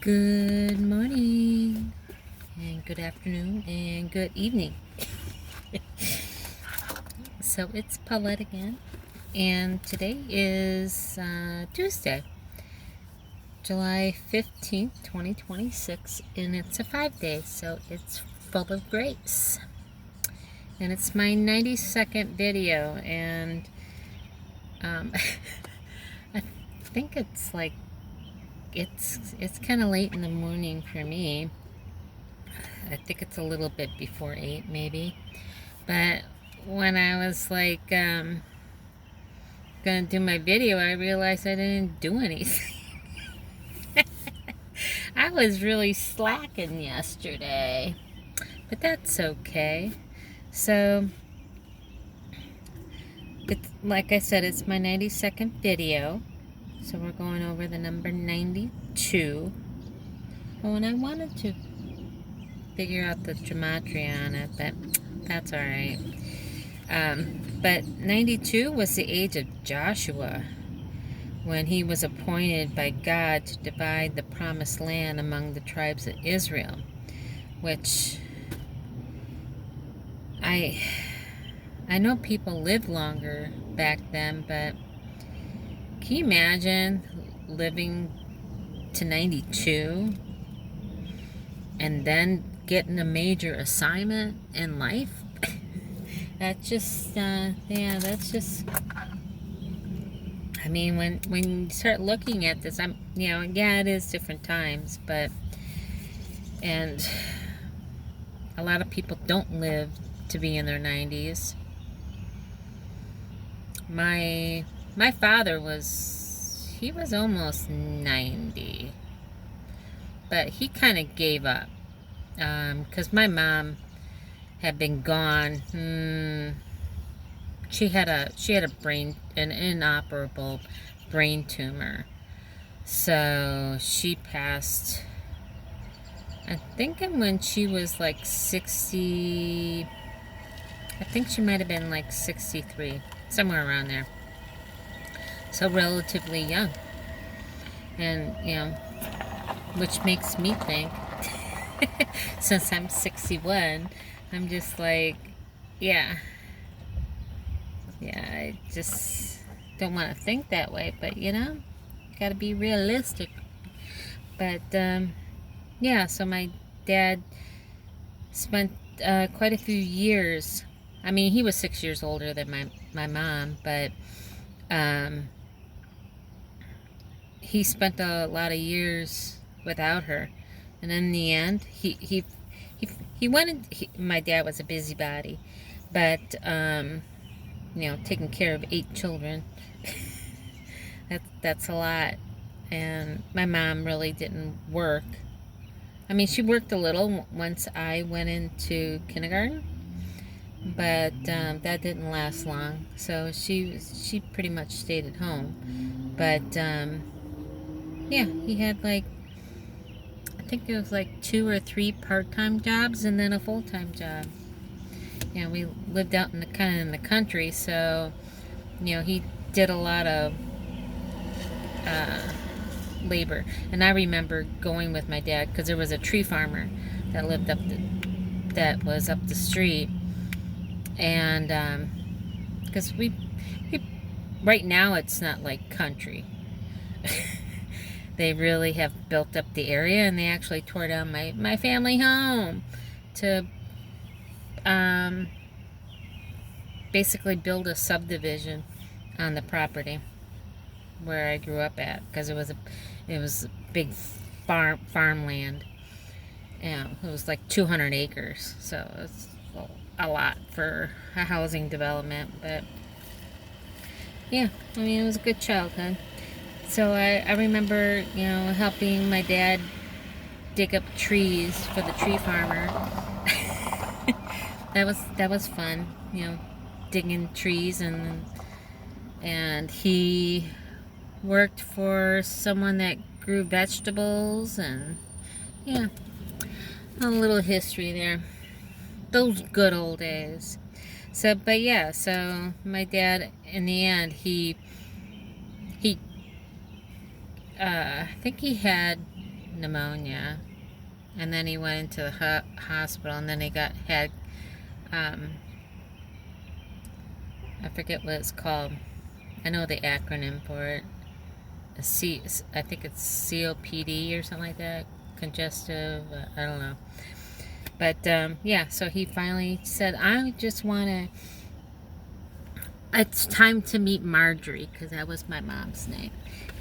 Good morning, and good afternoon, and good evening. So it's Paulette again, and today is Tuesday, July 15th, 2026, and it's a 5-day, so it's full of grace. And it's my 92nd video, and I think it's like it's kind of late in the morning for me. I think it's a little bit before 8 maybe, but when I was like gonna do my video, I realized I didn't do anything. I was really slacking yesterday, but that's okay. So it's like I said, it's my 92nd video, so we're going over the number 92. Oh, and I wanted to figure out the gematria on it, but that's all right. But 92 was the age of Joshua, when he was appointed by God to divide the promised land among the tribes of Israel, which I know people lived longer back then, but can you imagine living to 92 and then getting a major assignment in life? That's just, that's just, I mean, when you start looking at this, it is different times, and a lot of people don't live to be in their 90s. My father was almost 90, but he kind of gave up, because my mom had been gone. She had an inoperable brain tumor, so she passed, I think, when she was like 60. I think she might have been like 63, somewhere around there. So relatively young, and which makes me think, since I'm 61, I'm just like, yeah, I just don't want to think that way, but gotta be realistic. But so my dad spent quite a few years. I mean, he was 6 years older than my mom, but he spent a lot of years without her, and in the end, he wanted. My dad was a busybody, but taking care of 8 children, that's a lot. And my mom really didn't work. I mean, she worked a little once I went into kindergarten, but that didn't last long. So she pretty much stayed at home. But he had like, I think it was like 2 or 3 part-time jobs and then a full-time job. We lived out in the country, so he did a lot of labor. And I remember going with my dad, because there was a tree farmer that lived that was up the street, and because we right now it's not like country. They really have built up the area, and they actually tore down my family home to basically build a subdivision on the property where I grew up at, because it was a big farmland. It was like 200 acres, so it's a lot for a housing development. But I mean, it was a good childhood. So I remember helping my dad dig up trees for the tree farmer. that was fun, digging trees, and he worked for someone that grew vegetables, and a little history there. Those good old days. So my dad, in the end, he I think he had pneumonia, and then he went into the hospital, and then he had I forget what it's called. I know the acronym for it. I think it's COPD or something like that. Congestive, I don't know. But yeah, so he finally said, I just want to, it's time to meet Marjorie, because that was my mom's name.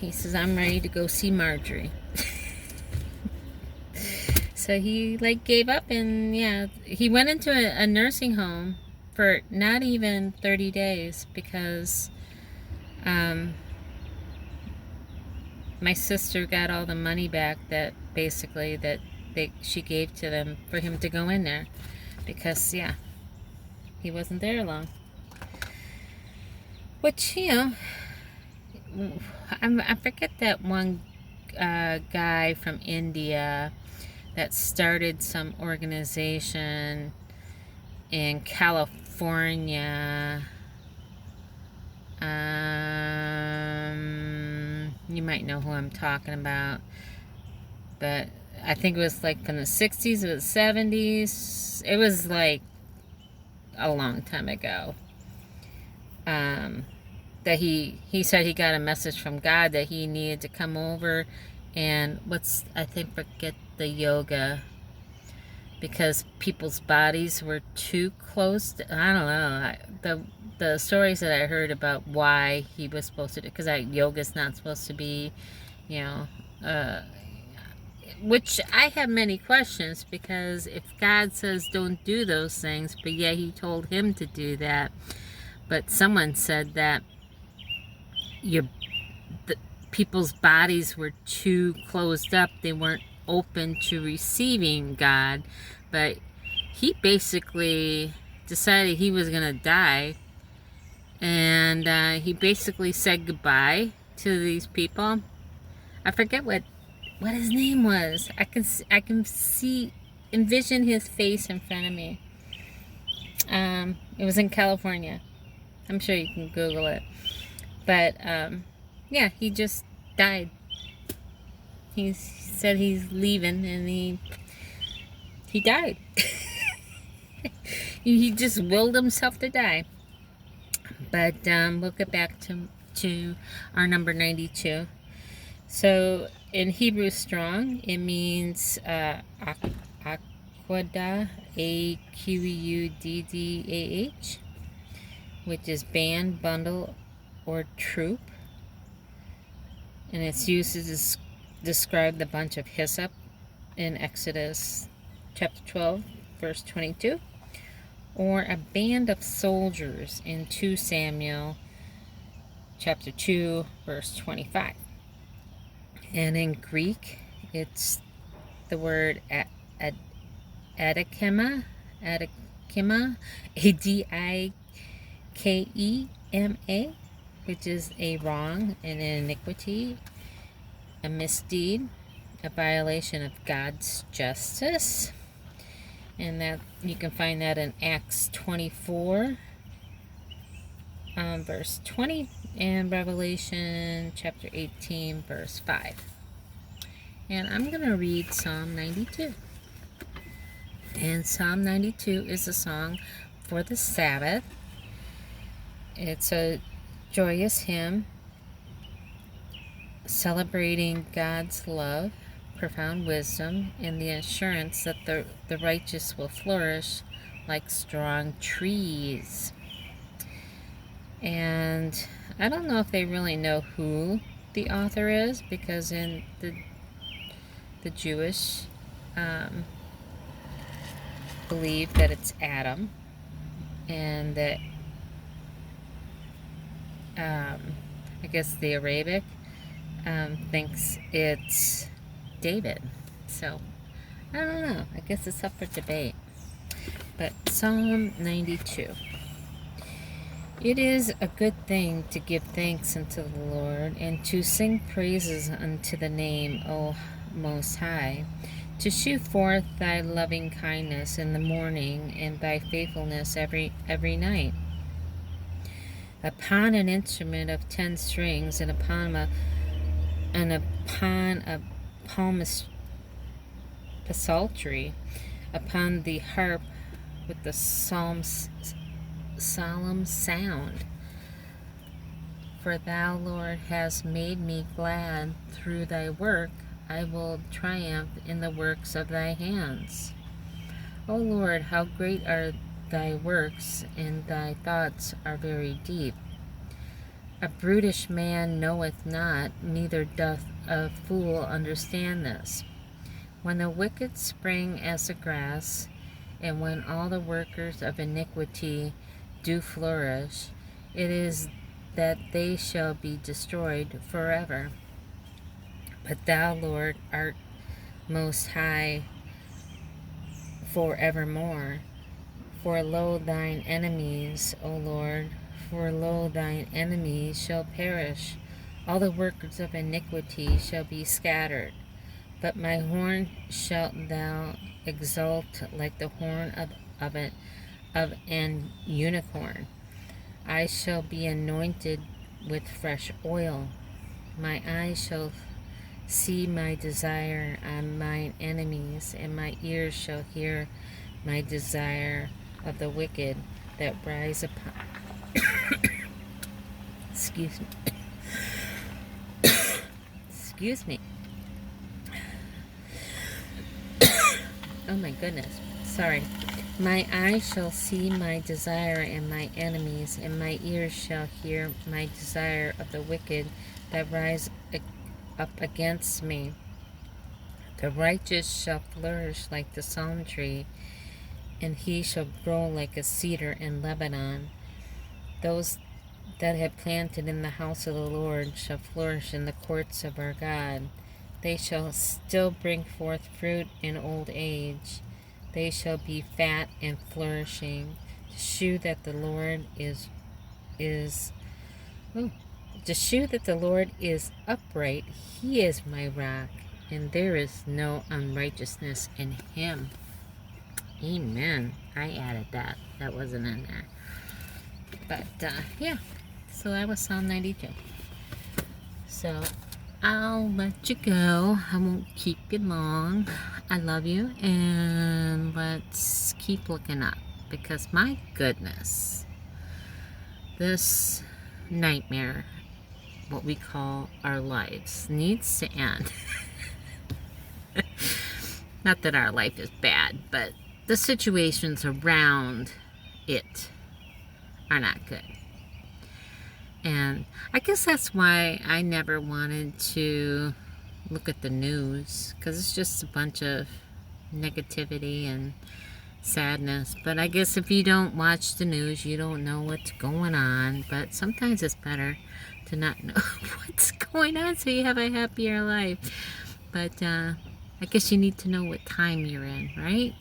He says, I'm ready to go see Marjorie. So he like gave up, and yeah, he went into a nursing home for not even 30 days because my sister got all the money back that basically that she gave to them for him to go in there, because yeah, he wasn't there long. Which, you know, I forget that one guy from India that started some organization in California. You might know who I'm talking about, but I think it was like from the 60s or the 70s. It was like a long time ago. That he said he got a message from God that he needed to come over and forget the yoga, because people's bodies were too close to, I don't know, the stories that I heard about why he was supposed to do, because yoga's not supposed to be, you know, which I have many questions, because if God says don't do those things, but yeah, he told him to do that. But someone said that people's bodies were too closed up. They weren't open to receiving God. But he basically decided he was going to die. And he basically said goodbye to these people. I forget what his name was. I can envision his face in front of me. It was in California. I'm sure you can Google it. But yeah, he just died. He said he's leaving, and he died. He just willed himself to die. But we'll get back to our number 92. So in Hebrew strong, it means Aquadah, Aquddah, which is band, bundle, or troop. And it's used to describe the bunch of hyssop in Exodus chapter 12, verse 22. Or a band of soldiers in 2 Samuel chapter 2, verse 25. And in Greek, it's the word adikema, Adikema, which is a wrong, an iniquity, a misdeed, a violation of God's justice. And that you can find that in Acts 24, verse 20, and Revelation chapter 18, verse 5. And I'm going to read Psalm 92. And Psalm 92 is a song for the Sabbath. It's a joyous hymn celebrating God's love, profound wisdom, and the assurance that the righteous will flourish like strong trees. And I don't know if they really know who the author is, because in the Jewish believe that it's Adam, and that I guess the Arabic thinks it's David. So I don't know, I guess it's up for debate. But Psalm 92. It is a good thing to give thanks unto the Lord, and to sing praises unto the name, O Most High, to shew forth thy loving kindness in the morning, and thy faithfulness every night. Upon an instrument of 10 strings, and upon a psaltery, upon the harp with the solemn sound. For thou, Lord, hast made me glad through thy work. I will triumph in the works of thy hands. O Lord, how great are thy works, and thy thoughts are very deep. A brutish man knoweth not, neither doth a fool understand this. When the wicked spring as the grass, and when all the workers of iniquity do flourish, it is that they shall be destroyed forever. But thou, Lord, art most high forevermore. For lo, thine enemies, O Lord, for lo, thine enemies shall perish. All the workers of iniquity shall be scattered. But my horn shalt thou exalt like the horn of an unicorn. I shall be anointed with fresh oil. My eyes shall see my desire on mine enemies, and my ears shall hear my desire of the wicked that rise upon excuse me excuse me oh my goodness, sorry. My eyes shall see my desire and my enemies, and my ears shall hear my desire of the wicked that rise up against me. The righteous shall flourish like the palm tree, and he shall grow like a cedar in Lebanon. Those that have planted in the house of the Lord shall flourish in the courts of our God. They shall still bring forth fruit in old age. They shall be fat and flourishing, to shew that the Lord is upright. He is my rock, and there is no unrighteousness in him. Amen. I added that. That wasn't in there. But, yeah. So that was Psalm 92. So, I'll let you go. I won't keep you long. I love you. And let's keep looking up. Because, my goodness, this nightmare, what we call our lives, needs to end. Not that our life is bad, but the situations around it are not good. And I guess that's why I never wanted to look at the news, because it's just a bunch of negativity and sadness. But I guess if you don't watch the news, you don't know what's going on. But sometimes it's better to not know what's going on so you have a happier life. But I guess you need to know what time you're in, right?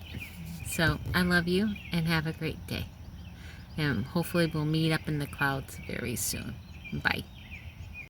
So I love you, and have a great day. And hopefully we'll meet up in the clouds very soon. Bye.